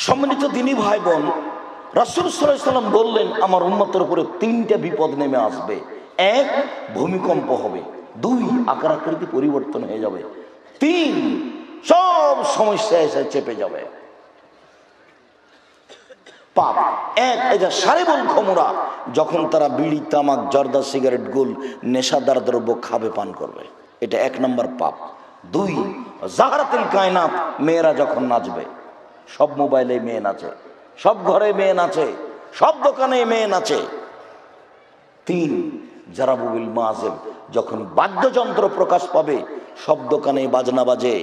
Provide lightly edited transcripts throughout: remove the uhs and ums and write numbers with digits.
সম্মানিত দিনী ভাই বোন, রাসূল সাল্লাল্লাহু আলাইহি সাল্লাম বললেন আমার উম্মতের উপরে তিনটা বিপদ নেমে আসবে। এক, ভূমিকম্প হবে। দুই, আকার আকৃতি পরিবর্তন হয়ে যাবে। তিন, সব সমস্যা এসে চেপে যাবে। পাপ এক, এই যে সারিবুল খমরা, যখন তারা বিড়ি, তামাক, জর্দা, সিগারেট, গুল, নেশাদার দ্রব্য খাবে, পান করবে, এটা এক নম্বর পাপ। দুই, জাহরাতুল কায়নাত, মেয়েরা যখন নাচবে, সব মোবাইলে মেয়ে নাচে, সব ঘরে মেয়ে নাচে, সব দোকানে মেয়ে নাচে। তিন, জারাবুল মাযিব, যখন বাদ্যযন্ত্র প্রকাশ পাবে, সব দোকানে বাজনা বাজে,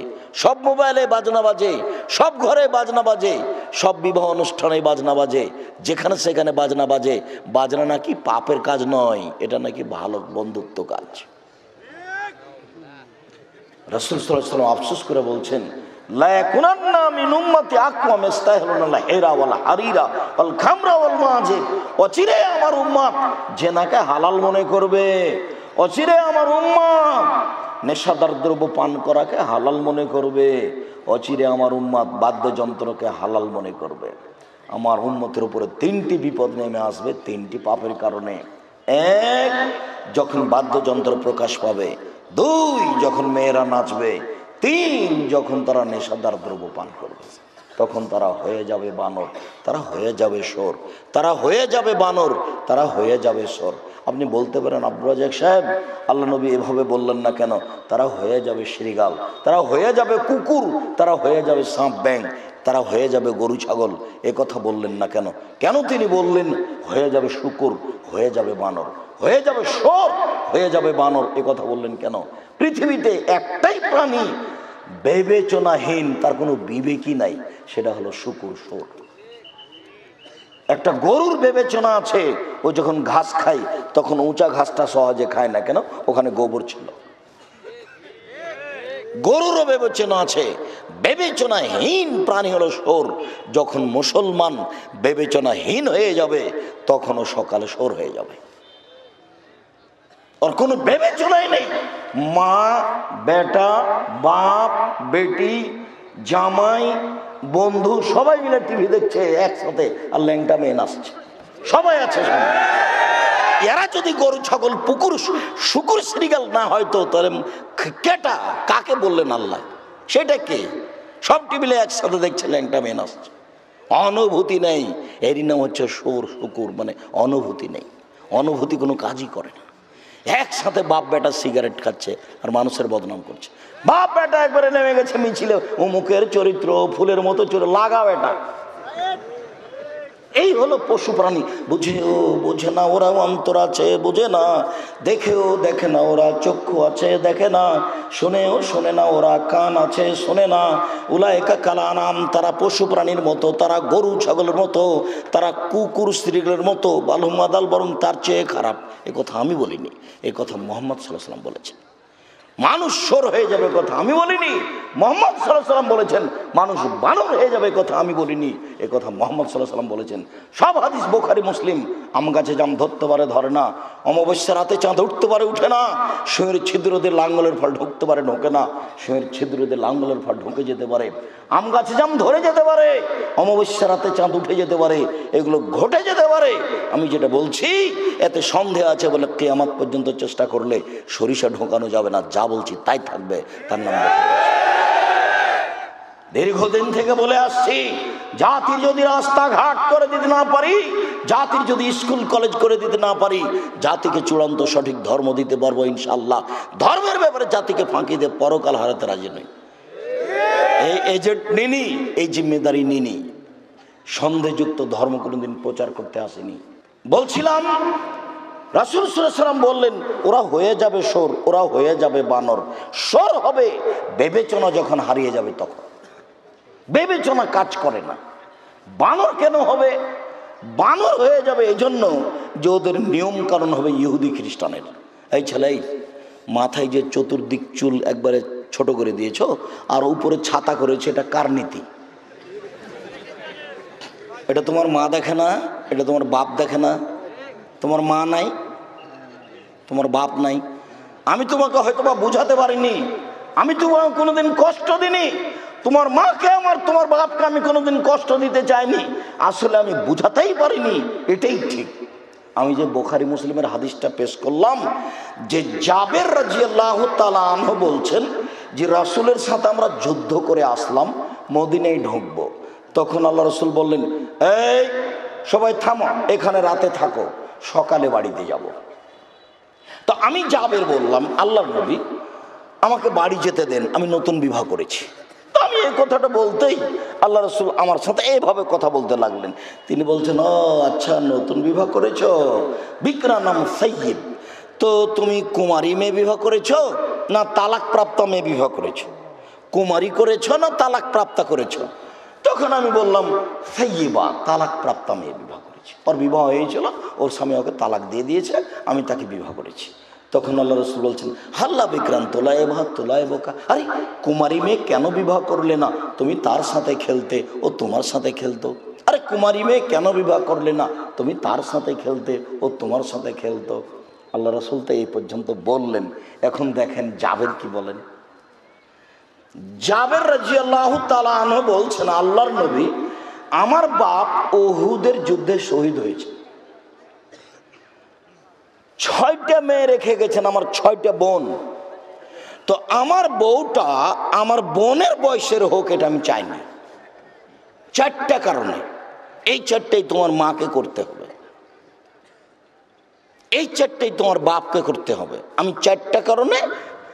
সব মোবাইলে বাজনা বাজে, সব ঘরে বাজনা বাজে, সব বিবাহ অনুষ্ঠানে বাজনা বাজে, যেখানে সেখানে বাজনা বাজে। বাজনা নাকি পাপের কাজ নয়, এটা নাকি ভালো বন্ধুত্ব কাজ। রাসূল সাল্লাল্লাহু আলাইহি ওয়াসাল্লাম আফসোস করে বলছেন, লা ইয়াকুনান্না মিন উম্মতি আকওয়াম ইস্তাহলুনা আল হিরা ওয়াল হারিরা ওয়াল খামরা ওয়াল মাযিব, অচিরে আমার উম্মত জেনাকে হালাল মনে করবে, অচিরে আমার উম্মত নেশাদার দ্রব্য পান করাকে হালাল মনে করবে, অচিরে আমার উম্মত বাদ্যযন্ত্রকে হালাল মনে করবে। আমার উম্মতের উপরে তিনটি বিপদ নেমে আসবে, তিনটি পাপের কারণে। এক, যখন বাদ্যযন্ত্র প্রকাশ পাবে। দুই, যখন মেয়েরা নাচবে। তিন, যখন তারা নেশাদার দ্রব্য পান করবে, তখন তারা হয়ে যাবে বানর, তারা হয়ে যাবে শোর, তারা হয়ে যাবে বানর, তারা হয়ে যাবে শোর। আপনি বলতে পারেন, আব্দুর রাজ্জাক সাহেব, আল্লাহ নবী এভাবে বললেন না কেন? তারা হয়ে যাবে শৃগাল, তারা হয়ে যাবে কুকুর, তারা হয়ে যাবে সাপ ব্যাং, তারা হয়ে যাবে গরু ছাগল, এ কথা বললেন না কেন? কেন তিনি বললেন হয়ে যাবে শুকুর, হয়ে যাবে বানর, হয়ে যাবে শোর, হয়ে যাবে বানর, এ কথা বললেন কেন? পৃথিবীতে একটাই প্রাণী বিবেচনাহীন, তার কোনো বিবেকই নাই, সেটা হলো শুকুর, শোর। একটা গরুর বিবেচনা আছে, ও যখন ঘাস খায় তখন উঁচা ঘাসটা সহজে খায় না, কেন? ওখানে গোবর ছিল। গরুরও বিবেচনা আছে। বিবেচনাহীন প্রাণী হলো শোর। যখন মুসলমান বিবেচনাহীন হয়ে যাবে, তখনও সকালে শোর হয়ে যাবে, ওর কোনো বিবেচনাই নেই। মা, বেটা, বাপ, বেটি, জামাই, বন্ধু সবাই মিলে টিভি দেখছে একসাথে, আর ল্যাংটা মেয়ে নাচছে, সবাই আছে সামনে। এরা যদি গরু, ছাগল, পুকুর, শুকুর, শৃগাল না হয়তো, তাহলে কেটা কাকে বললেন আল্লাহ? সেটা কে? সব টিভিলে একসাথে দেখছে, ল্যাংটা মেয়ে নাচছে, অনুভূতি নেই। এরই নাম হচ্ছে শোর, শুকুর, মানে অনুভূতি নেই। অনুভূতি কোনো কাজই করে না। একসাথে বাপ বেটা সিগারেট খাচ্ছে আর মানুষের বদনাম করছে। বাপ বেটা একবারে নেমে গেছে মিছিলে, অমুকের চরিত্র ফুলের মতো চলে লাগা বেটা। এই হলো পশু প্রাণী। বুঝেও বোঝে না, ওরা অন্তর আছে বোঝে না, দেখেও দেখে না, ওরা চক্ষু আছে দেখে না, শুনেও শোনে না, ওরা কান আছে শোনে না। উলাইকা কাল আনাম, তারা পশু প্রাণীর মতো, তারা গরু ছাগলের মতো, তারা কুকুর স্ত্রীগুলোর মতো, বালহুম আদাল, বরং তার চেয়ে খারাপ। এ কথা আমি বলিনি, এ কথা মুহাম্মদ সাল্লাল্লাহু আলাইহি ওয়াসাল্লাম বলেছেন। মানুষ শোর হয়ে যাবে কথা আমি বলিনি, মুহাম্মদ সাল্লাল্লাহু আলাইহি ওয়াসাল্লাম বলেছেন। মানুষ বানর হয়ে যাবে কথা আমি বলিনি, এ কথা মুহাম্মদ সাল্লাল্লাহু আলাইহি ওয়াসাল্লাম বলেছেন। সব হাদিস বুখারী মুসলিম। আম গাছে জাম ধরতে পারে ধরে না, অমাবস্যা রাতে চাঁদ উঠতে পারে উঠে না, সুঁয়ের ছিদ্র দিয়ে লাঙ্গলের ফল ঢুকতে পারে ঢোকে না, সুঁয়ের ছিদ্র দিয়ে লাঙ্গলের ফল ঢুকে যেতে পারে। আম গাছে জাম ধরে যেতে পারে, অমাবস্যা রাতে চাঁদ উঠে যেতে পারে, এগুলো ঘটে যেতে পারে। আমি যেটা বলছি এতে সন্দেহ আছে বলে কিয়ামত পর্যন্ত চেষ্টা করলে সরিষা ঢোকানো যাবে না। যা বলছি তাই থাকবে, তার নাম দীর্ঘদিন থেকে বলে আসছি, জাতির যদি রাস্তাঘাট করে দিতে না পারি, জাতির যদি স্কুল কলেজ করে দিতে না পারি, জাতিকে চূড়ান্ত সঠিক ধর্ম দিতে পারবো ইনশাআল্লাহ। ধর্মের ব্যাপারে জাতিকে ফাঁকি দিয়ে পরকাল হারাতে রাজি নই। এই এজেন্ট নিনি, এই জিম্মেদারি নিনি। সন্দেহযুক্ত ধর্ম কোনোদিন প্রচার করতে আসেনি। বলছিলাম রাসূল সাল্লাল্লাহু আলাইহি ওয়াসাল্লাম বললেন ওরা হয়ে যাবে শোর, ওরা হয়ে যাবে বানর। শোর হবে বিবেচনা যখন হারিয়ে যাবে, তখন বিবেচনা কাজ করে না। বানর কেন হবে? বানর হয়ে যাবে এই জন্য যে ওদের নিয়ম কানুন হবে ইহুদি খ্রিস্টানের। এই ছেলে, মাথায় যে চতুর্দিক চুল একবারে ছোট করে দিয়েছ আর উপরে ছাতা করেছে, এটা কার নীতি? এটা তোমার মা দেখে না, এটা তোমার বাপ দেখে না। তোমার মা নাই, তোমার বাপ নাই। আমি তোমাকে হয়তো বা বুঝাতে পারিনি, আমি তোমাকে কোনোদিন কষ্ট দিনি। তোমার মাকে আমার তোমার বাপকে আমি কোনোদিন কষ্ট দিতে চাইনি, আসলে আমি বুঝাতেই পারিনি, এটাই ঠিক। আমি যে বুখারী মুসলিমের হাদিসটা পেশ করলাম, যে জাবের রাদিয়াল্লাহু তাআলা আনহু বলছেন যে রাসূলের সাথে আমরা যুদ্ধ করে আসলাম, মদিনায় ঢুকবো। তখন আল্লাহ রাসূল বললেন, এই সবাই থামো, এখানে রাতে থাকো, সকালে বাড়িতে যাব। তো আমি জাবের বললাম, আল্লাহর নবী আমাকে বাড়ি যেতে দেন, আমি নতুন বিবাহ করেছি। তো আমি এই কথাটা বলতেই আল্লাহ রাসূল আমার সাথে এভাবে কথা বলতে লাগলেন। তিনি বলছেন, ও আচ্ছা, নতুন বিবাহ করেছ, বিকরা নাম সাইয়্যিব। তো তুমি কুমারী মেয়ে বিবাহ করেছ না তালাক প্রাপ্ত মেয়ে বিবাহ করেছ? কুমারী করেছ না তালাক প্রাপ্তা করেছ? তখন আমি বললাম, সাইয়্যিবা, তালাক প্রাপ্তা মেয়ে বিবাহ করেছি। ওর বিবাহ হয়েছিল, ওর স্বামী ওকে তালাক দিয়ে দিয়েছে, আমি তাকে বিবাহ করেছি। তখন আল্লাহ রাসূল বলছেন, হাল্লা বিক্রান্ত তোলায় তোলায় বোকা, আরে কুমারী মেয়ে কেন বিবাহ করলে না? তুমি তার সাথে খেলতে, ও তোমার সাথে খেলতো। আরে কুমারী মেয়ে কেন বিবাহ করলে না? তুমি তার সাথে খেলতে, ও তোমার সাথে খেলতো। আল্লাহ রাসূল তো এই পর্যন্ত বললেন। এখন দেখেন জাবের কি বলেন। জাবের রাদিয়াল্লাহু তাআলা আনহু বলছেন, আল্লাহর নবী আমার বাপ উহুদের যুদ্ধে শহীদ হয়েছে, 6টা মেয়ে রেখে গেছেন, আমার 6টা বোন। তো আমার বউটা আমার বোনের বয়সের হোক, এটা আমি চাইনি। 4টা কারণে, এই 4টাই তোমার মাকে করতে হবে, এই 4টাই তোমার বাপকে করতে হবে। আমি 4টা কারণে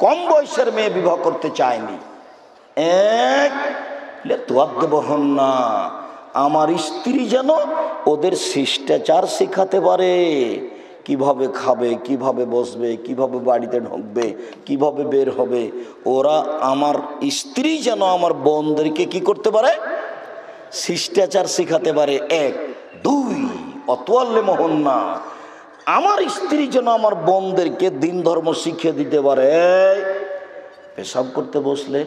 কম বয়সের মেয়ে বিবাহ করতে চাইনি। এক, লেতুয়াদ্দবহন না, আমার স্ত্রী যেন ওদের শিষ্টাচার শেখাতে পারে, কিভাবে খাবে, কিভাবে বসবে, কিভাবে বাড়িতে ঢুকবে, কিভাবে বের হবে। ওরা আমার স্ত্রী যেন আমার বোনদেরকে কি করতে পারে, শিষ্টাচার শেখাতে পারে। এক, দুই, অতোয়াল্লে মোহন না, আমার স্ত্রী যেন আমার বোনদেরকে দিন ধর্ম শিখিয়ে দিতে পারে। পেশাব করতে বসলে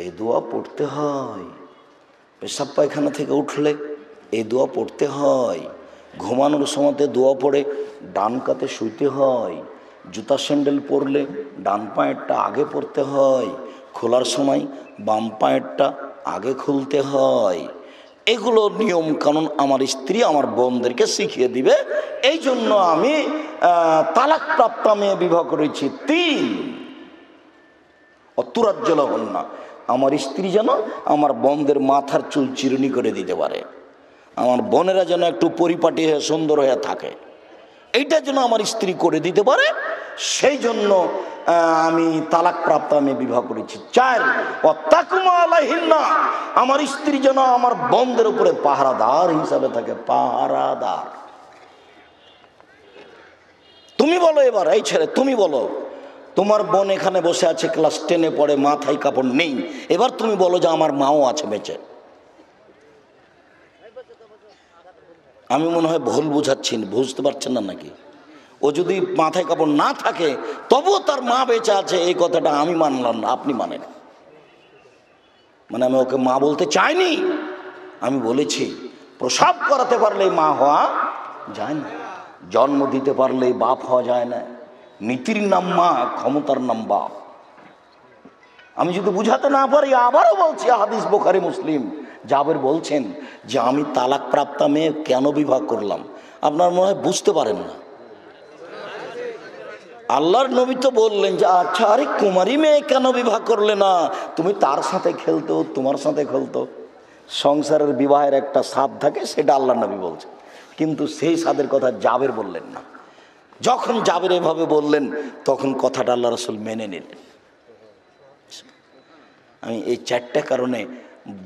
এই দোয়া পড়তে হয়, পেশাব পায়খানা থেকে উঠলে এই দোয়া পড়তে হয়, ঘুমানোর সময়তে দোয়া পড়ে ডান কাতে শুইতে হয়, জুতা স্যান্ডেল পরলে ডান পায়েরটা আগে পরতে হয়, খোলার সময় বাম পায়েরটা আগে খুলতে হয়। এগুলো নিয়ম কানুন আমার স্ত্রী আমার বোনদেরকে শিখিয়ে দিবে, এই জন্য আমি তালাক প্রাপ্তা মেয়ে বিবাহ করেছি। 3, অতুরাজ্জল হন না, আমার স্ত্রী যেন আমার বোনদের মাথার চুল চিরুনি করে দিতে পারে, আমার বোনেরা যেন একটু পরিপাটি হয়ে সুন্দর হয়ে থাকে, এইটা যেন আমার স্ত্রী করে দিতে পারে, সেই জন্য আমি তালাক প্রাপ্ত আমি বিবাহ করেছি। 4, ওয়াত্তাকুমা আলাইহিন্না, আমার স্ত্রী যেন আমার বোনদের উপরে পাহারাদার হিসাবে থাকে, পাহারাদার। তুমি বলো এবার, এই ছেলে তুমি বলো, তোমার বোন এখানে বসে আছে, ক্লাস 10-এ পড়ে, মাথায় কাপড় নেই, এবার তুমি বলো যে আমার মাও আছে বেঁচে। আমি মনে হয় ভুল বুঝাচ্ছি, বুঝতে পারছেন না নাকি? ও যদি মাথায় কাপড় না থাকে তবুও তার মা বেঁচে আছে, এই কথাটা আমি মানলাম না, আপনি মানেন। মানে আমি ওকে মা বলতে চাইনি, আমি বলেছি প্রসাব করাতে পারলেই মা হওয়া যায় না, জন্ম দিতে পারলেই বাপ হওয়া যায় না। নীতির নাম মা, ক্ষমতার নাম বাপ। আমি যদি বুঝাতে না পারি, আবারও বলছি, হাদিস বুখারী মুসলিম, জাবের বলছেন যে আমি তালাক প্রাপ্তা মেয়ে কেন বিবাহ করলাম। আপনার মনে হয় বুঝতে পারেন না। আল্লাহর নবী তো বললেন যে আচ্ছা, আরে কুমারী মেয়ে কেন বিবাহ করলে না? তুমি তার সাথে খেলতো, তোমার সাথে খেলতো। সংসারের বিবাহের একটা স্বাদ থাকে, সেটা আল্লাহর নবী বলছেন, কিন্তু সেই স্বাদের কথা জাবের বললেন না। যখন জাবের এভাবে বললেন, তখন কথাটা আল্লাহ রাসূল মেনে নিলেন। আমি এই 4টা কারণে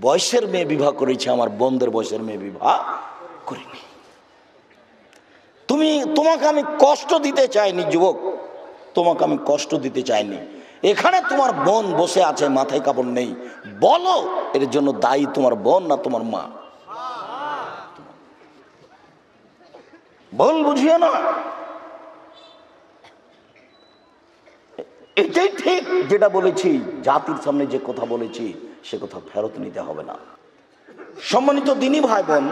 বয়সের মেয়ে বিবাহ করেছি, আমার বোনদের বয়সের মেয়ে বিবাহ করিনি। তোমাকে আমি কষ্ট দিতে চাইনি যুবক, তোমাকে আমি কষ্ট দিতে চাইনি। এখানে তোমার বোন বসে আছে, মাথায় কাপড় নেই, বলো এর জন্য দায়ী তোমার বোন না তোমার মা? ভুল বুঝিও না, এটাই ঠিক যেটা বলেছি। জাতির সামনে যে কথা বলেছি সে কথা ফেরত নিতে হবে না। সম্মানিত দিনী ভাই বোন,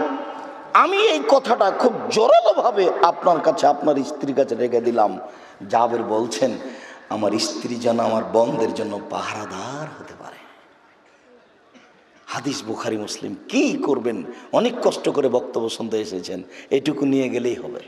আমি এই কথাটা খুব জোরালোভাবে আপনার কাছে, আপনার স্ত্রীর কাছে রেখে দিলাম। জাবের বলছেন আমার স্ত্রী যেন আমার বোনদের জন্য পাহারাদার হতে পারে। হাদিস বুখারী মুসলিম কি করবেন, অনেক কষ্ট করে বক্তব্য শুনতে এসেছেন, এটুকু নিয়ে গেলেই হবে।